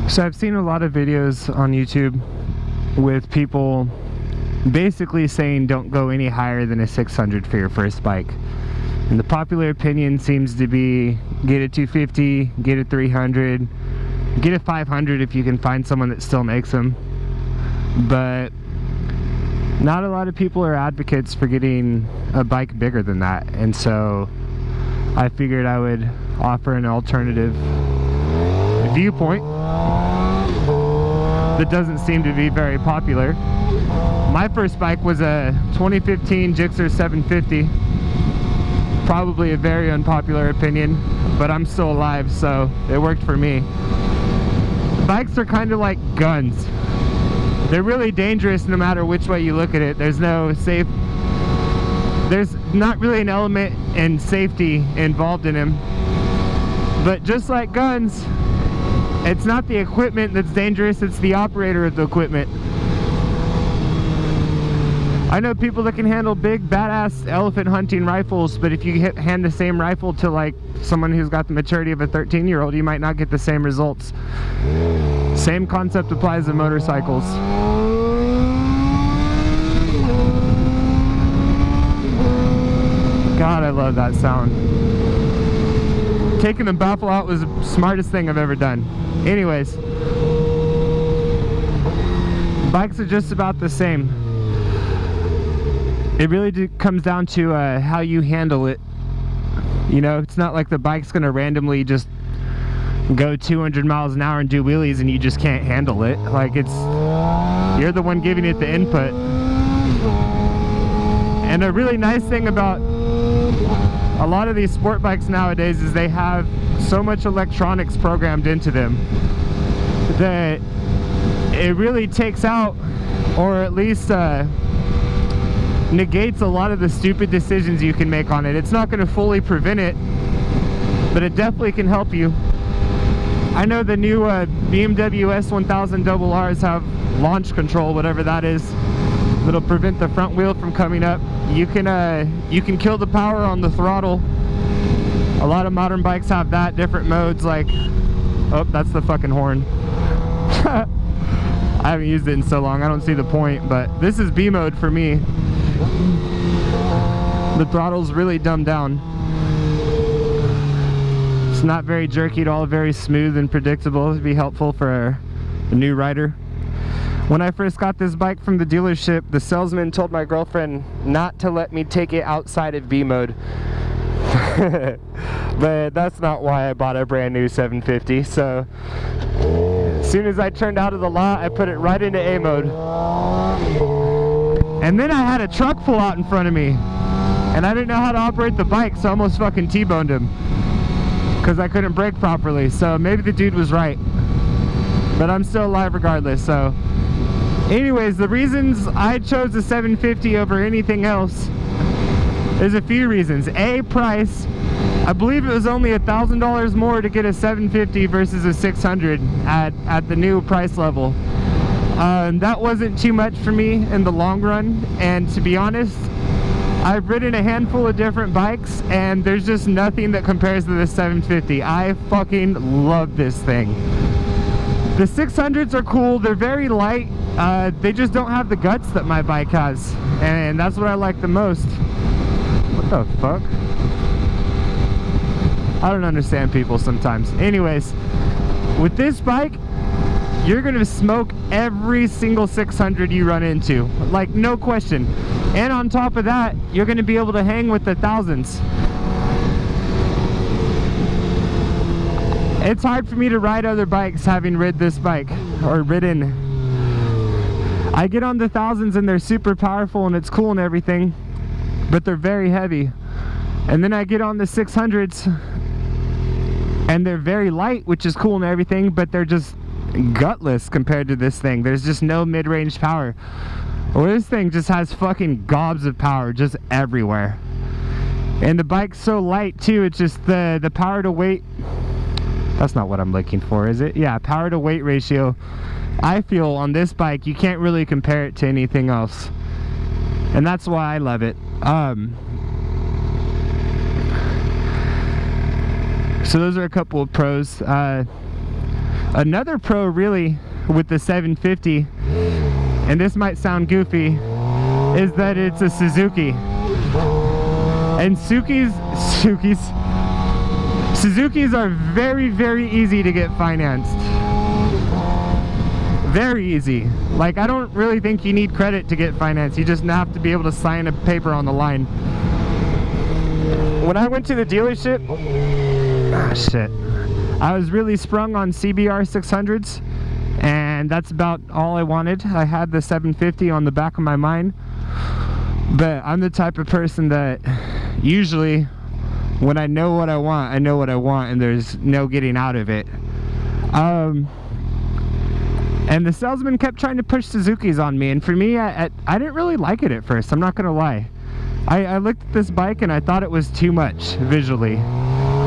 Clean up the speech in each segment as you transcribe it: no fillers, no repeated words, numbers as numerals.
So I've seen a lot of videos on YouTube with people basically saying don't go any higher than a 600 for your first bike. And the popular opinion seems to be get a 250, get a 300, get a 500 if you can find someone that still makes them. But not a lot of people are advocates for getting a bike bigger than that. And so I figured I would offer an alternative viewpoint that doesn't seem to be very popular. My first bike was a 2015 GSX-R 750. Probably a very unpopular opinion, but I'm still alive, so it worked for me. Bikes are kind of like guns. They're really dangerous no matter which way you look at it. There's no safe, there's not really an element in safety involved in them. But just like guns, it's not the equipment that's dangerous, it's the operator of the equipment. I know people that can handle big, badass elephant hunting rifles, but if you hand the same rifle to like someone who's got the maturity of a 13-year-old, you might not get the same results. Same concept applies to motorcycles. God, I love that sound. Taking the baffle out was the smartest thing I've ever done. Anyways, bikes are just about the same. It really comes down to how you handle it. You know, it's not like the bike's gonna randomly just go 200 miles an hour and do wheelies and you just can't handle it. Like, you're the one giving it the input. And a really nice thing about a lot of these sport bikes nowadays is they have so much electronics programmed into them that it really takes out, or at least negates a lot of the stupid decisions you can make on it. It's not going to fully prevent it, but it definitely can help you. I know the new BMW S1000RRs have launch control, whatever that is, that'll prevent the front wheel from coming up. You can kill the power on the throttle. A lot of modern bikes have that, different modes, like, oh, that's the fucking horn. I haven't used it in so long, I don't see the point, but this is B mode for me. The throttle's really dumbed down. It's not very jerky at all, very smooth and predictable. It'd be helpful for a new rider. When I first got this bike from the dealership, the salesman told my girlfriend not to let me take it outside of B mode. But that's not why I bought a brand new 750. So as soon as I turned out of the lot, I put it right into A mode. And then I had a truck pull out in front of me, and I didn't know how to operate the bike, so I almost fucking T-boned him because I couldn't brake properly. So maybe the dude was right, but I'm still alive regardless. So anyways, the reasons I chose the 750 over anything else, there's a few reasons. A, price. I believe it was only $1,000 more to get a 750 versus a 600 at the new price level. That wasn't too much for me in the long run, and to be honest, I've ridden a handful of different bikes and there's just nothing that compares to this 750. I fucking love this thing. The 600s are cool, they're very light, they just don't have the guts that my bike has, and that's what I like the most. What the fuck? I don't understand people sometimes. Anyways, with this bike, you're gonna smoke every single 600 you run into, like no question. And on top of that, you're gonna be able to hang with the thousands. It's hard for me to ride other bikes having rid this bike, or ridden. I get on the thousands and they're super powerful and it's cool and everything, but they're very heavy. And then I get on the 600s and they're very light, which is cool and everything, but they're just gutless compared to this thing. There's just no mid-range power. Well, this thing just has fucking gobs of power just everywhere. And the bike's so light too, it's just the power to weight, that's not what I'm looking for, is it? Yeah, power to weight ratio, I feel on this bike you can't really compare it to anything else, and that's why I love it. So those are a couple of pros. Another pro really with the 750, and this might sound goofy, is that it's a Suzuki. And Suzukis are very, very easy to get financed. Very easy. Like, I don't really think you need credit to get financed. You just have to be able to sign a paper on the line. When I went to the dealership, shit, I was really sprung on CBR 600s, and that's about all I wanted. I had the 750 on the back of my mind, but I'm the type of person that usually when I know what I want, I know what I want, and there's no getting out of it. And the salesman kept trying to push Suzukis on me, and for me, I didn't really like it at first, I'm not gonna lie. I looked at this bike and I thought it was too much visually.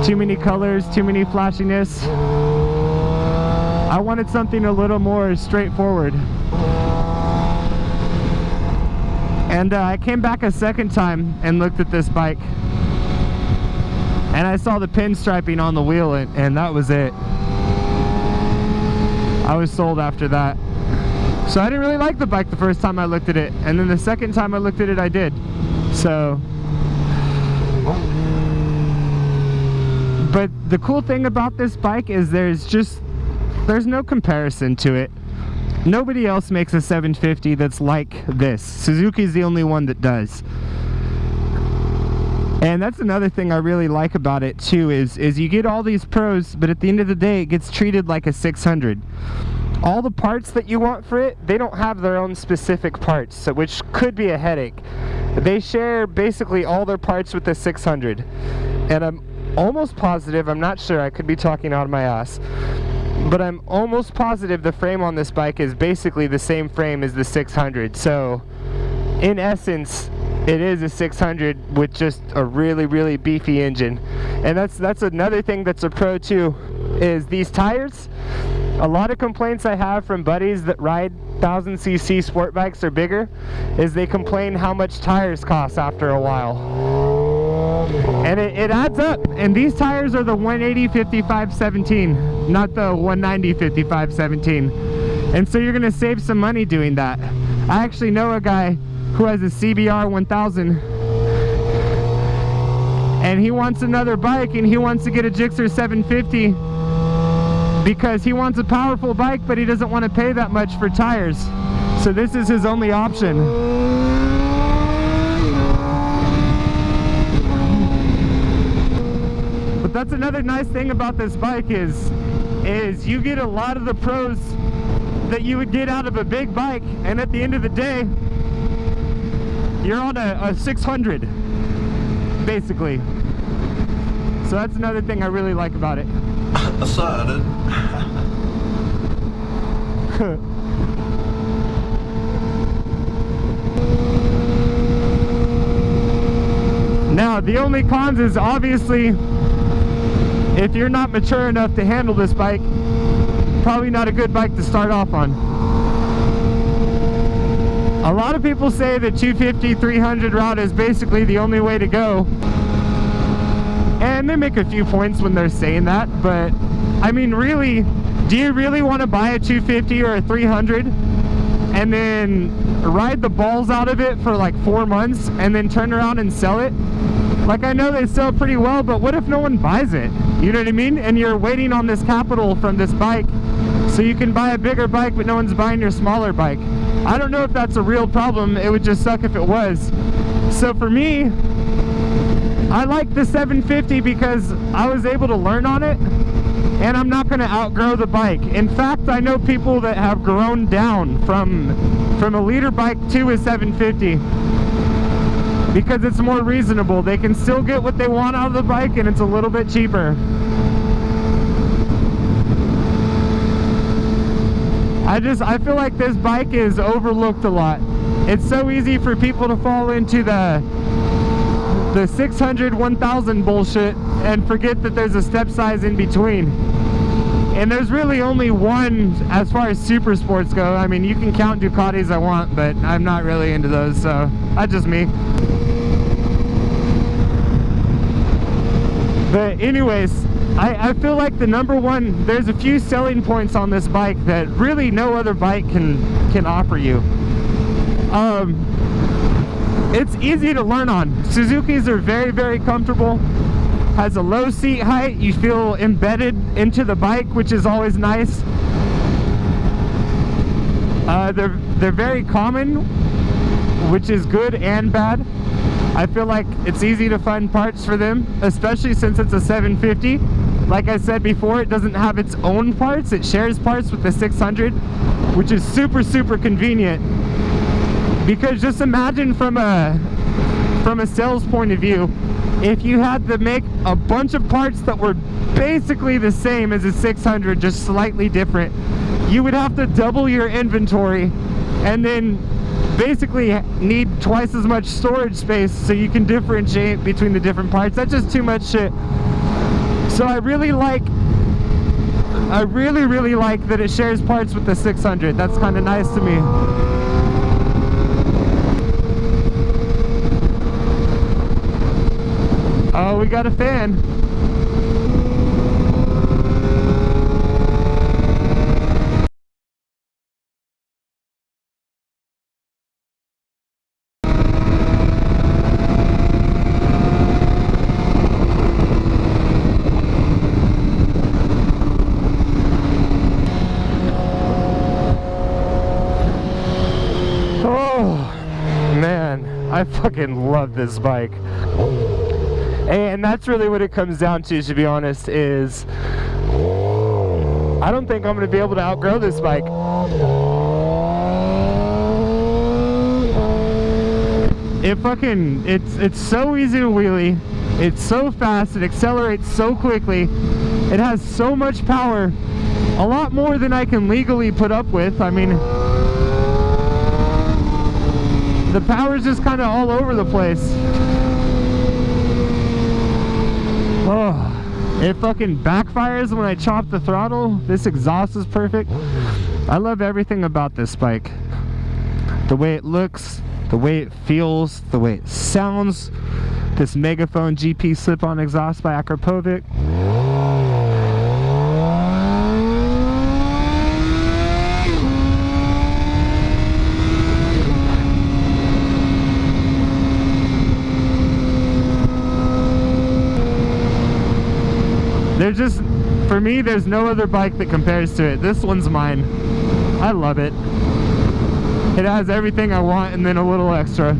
Too many colors, too many flashiness. I wanted something a little more straightforward. And I came back a second time and looked at this bike, and I saw the pinstriping on the wheel, and that was it. I was sold after that. So I didn't really like the bike the first time I looked at it, and then the second time I looked at it, I did. So, but the cool thing about this bike is there's no comparison to it. Nobody else makes a 750 that's like this. Suzuki's the only one that does. And that's another thing I really like about it too, is you get all these pros, but at the end of the day it gets treated like a 600. All the parts that you want for it, they don't have their own specific parts, so which could be a headache. They share basically all their parts with the 600. And I'm almost positive, I'm not sure, I could be talking out of my ass, but I'm almost positive the frame on this bike is basically the same frame as the 600. So in essence, it is a 600 with just a really, really beefy engine. And that's another thing that's a pro too, is these tires. A lot of complaints I have from buddies that ride 1000cc sport bikes or bigger is they complain how much tires cost after a while. And it adds up. And these tires are the 180/55/17, not the 190/55/17. And so you're gonna save some money doing that. I actually know a guy who has a CBR 1000, and he wants another bike, and he wants to get a GSX-R 750 because he wants a powerful bike, but he doesn't want to pay that much for tires. So this is his only option. But that's another nice thing about this bike is you get a lot of the pros that you would get out of a big bike, and at the end of the day, you're on a 600, basically. So that's another thing I really like about it. Aside. Now, the only cons is obviously, if you're not mature enough to handle this bike, probably not a good bike to start off on. A lot of people say the 250/300 route is basically the only way to go. And they make a few points when they're saying that, but I mean, really, do you really want to buy a 250 or a 300 and then ride the balls out of it for like 4 months and then turn around and sell it? Like, I know they sell pretty well, but what if no one buys it? You know what I mean? And you're waiting on this capital from this bike so you can buy a bigger bike, but no one's buying your smaller bike. I don't know if that's a real problem. It would just suck if it was. So for me, I like the 750 because I was able to learn on it, and I'm not going to outgrow the bike. In fact, I know people that have grown down from a liter bike to a 750 because it's more reasonable. They can still get what they want out of the bike, and it's a little bit cheaper. I feel like this bike is overlooked a lot. It's so easy for people to fall into the 600, 1000 bullshit and forget that there's a step size in between. And there's really only one as far as super sports go. I mean, you can count Ducatis I want, but I'm not really into those, so that's just me. But anyways, I feel like the number one, there's a few selling points on this bike that really no other bike can offer you. It's easy to learn on. Suzuki's are very, very comfortable. Has a low seat height. You feel embedded into the bike, which is always nice. They're very common, which is good and bad. I feel like it's easy to find parts for them, especially since it's a 750. Like I said before, it doesn't have its own parts. It shares parts with the 600, which is super, super convenient. Because just imagine from a sales point of view, if you had to make a bunch of parts that were basically the same as a 600, just slightly different, you would have to double your inventory and then basically need twice as much storage space so you can differentiate between the different parts. That's just too much shit. So I really like that it shares parts with the 600. That's kind of nice to me. Oh, we got a fan. I fucking love this bike. And that's really what it comes down to be honest, is I don't think I'm going to be able to outgrow this bike. It's so easy to wheelie. It's so fast. It accelerates so quickly. It has so much power. A lot more than I can legally put up with. I mean, the power's just kind of all over the place. Oh, it fucking backfires when I chop the throttle. This exhaust is perfect. I love everything about this bike. The way it looks, the way it feels, the way it sounds. This Megaphone GP slip-on exhaust by Akrapovic. There's just, for me, there's no other bike that compares to it. This one's mine. I love it. It has everything I want and then a little extra.